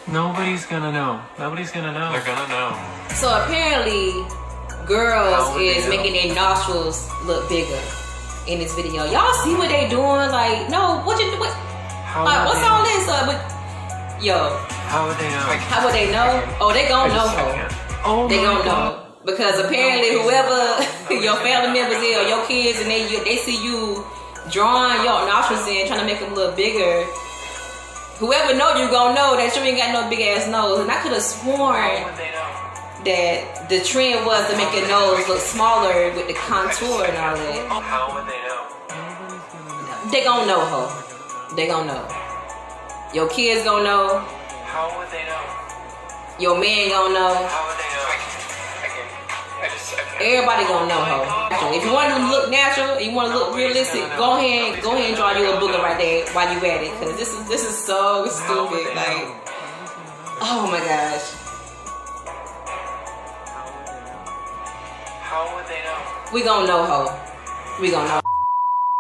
Nobody's gonna know. Nobody's gonna know. They're gonna know. So apparently, girls is making their nostrils look bigger in this video. Y'all see what they doing? Like, no, what you what? Like, what's all this? Yo. How would they know? How would they know? Oh, they gonna know. Oh, they gonna know. Because apparently whoever your family members is or your kids and they see you drawing your nostrils in, trying to make them look bigger, whoever know you gonna know that you ain't got no big ass nose. And I could have sworn that the trend was to make your nose look smaller with the contour and all that. How would they know? They gonna know, ho. They gonna know. Your kids gonna know. How would they know? Your man gonna know. How would they know? Everybody gonna know, ho. If you want to look natural, you want to look realistic, go ahead and draw you a booger right there while you at it, cause this is so stupid. Like, oh my gosh. How would they know? We gonna know, ho. We gonna know.